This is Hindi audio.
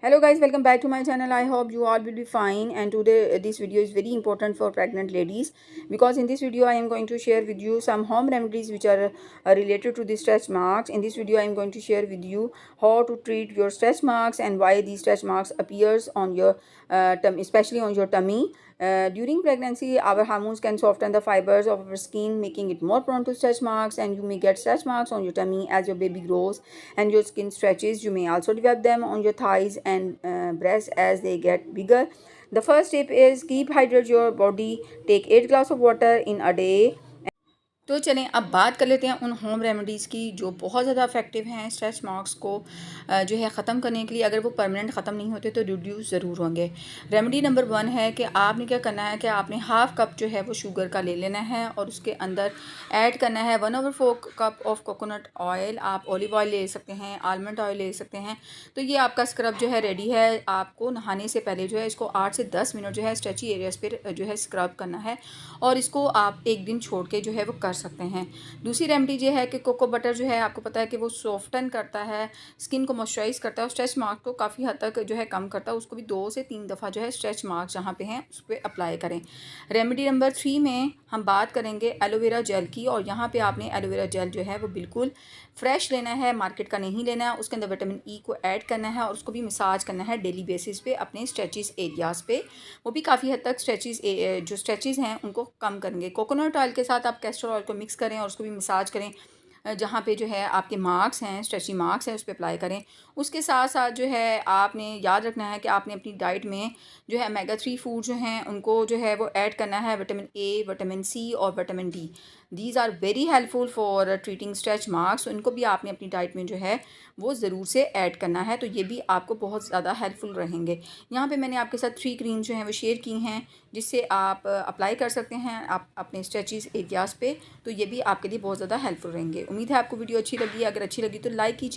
Hello guys, welcome back to my channel. I hope you all will be fine, and today this video is very important for pregnant ladies because in this video I am going to share with you some home remedies which are related to the stretch marks. In this video I am going to share with you how to treat your stretch marks and why these stretch marks appears on your tummy, especially on your tummy. During pregnancy, our hormones can soften the fibers of our skin, making it more prone to stretch marks, and you may get stretch marks on your tummy as your baby grows and your skin stretches. You may also develop them on your thighs and breasts as they get bigger. The first tip is keep hydrate your body. Take 8 glasses of water in a day. तो चलें अब बात कर लेते हैं उन होम रेमेडीज़ की जो बहुत ज़्यादा इफ़ेक्टिव हैं स्ट्रेच मार्क्स को जो है ख़त्म करने के लिए। अगर वो परमानेंट ख़त्म नहीं होते तो रिड्यूस ज़रूर होंगे। रेमेडी नंबर 1 है कि आपने क्या करना है कि आपने हाफ़ कप जो है वो शुगर का ले लेना है और उसके अंदर ऐड करना है 1/4 कप ऑफ कोकोनट ऑयल। आप ऑलिव ऑयल ले सकते हैं, आलमंड ऑयल ले सकते हैं। तो ये आपका स्क्रब जो है रेडी है। आपको नहाने से पहले जो है इसको 8 से 10 मिनट जो है स्ट्रेची एरियाज़ पर जो है स्क्रब करना है और इसको आप एक दिन छोड़ के जो है वो कर सकते हैं। दूसरी रेमेडी ये है कि कोको बटर जो है आपको पता है कि वो सॉफ्टन करता है, स्किन को मॉइस्चराइज करता है और स्ट्रेच मार्क को काफ़ी हद तक जो है कम करता है। उसको भी 2 से 3 दफ़ा जो है स्ट्रेच मार्क जहाँ पे हैं उस पर अप्लाई करें। रेमेडी नंबर 3 में हम बात करेंगे एलोवेरा जेल की, और यहाँ पे आपने एलोवेरा जेल जो है वो बिल्कुल फ्रेश लेना है, मार्केट का नहीं लेना है। उसके अंदर विटामिन ई को ऐड करना है और उसको भी मसाज करना है डेली बेसिस पे अपने स्ट्रेचेस एरियाज़ पे। वो भी काफ़ी हद तक जो स्ट्रेचेस हैं उनको कम करेंगे। कोकोनट ऑयल के साथ आप कैस्टर ऑयल को मिक्स करें और उसको भी मसाज करें जहाँ पे जो है आपके मार्क्स हैं, स्ट्रेची मार्क्स हैं, उस पर अप्लाई करें। उसके साथ साथ जो है आपने याद रखना है कि आपने अपनी डाइट में जो है ओमेगा 3 फूड जो हैं उनको जो है वो ऐड करना है। विटामिन ए, विटामिन सी और vitamin D, these are very helpful for treating stretch marks. उनको भी आपने अपनी डाइट में जो है वो ज़रूर से ऐड करना है, तो ये भी आपको बहुत ज़्यादा हेल्पफुल रहेंगे। यहाँ पे मैंने आपके साथ 3 क्रीम जो हैं वो शेयर की हैं जिससे आप अप्लाई कर सकते हैं आप अपने स्ट्रेचेस एरियाज़ पे, तो ये भी आपके लिए बहुत ज़्यादा हेल्पफुल रहेंगे। उम्मीद है आपको वीडियो अच्छी लगी। अगर अच्छी लगी तो लाइक कीजिए।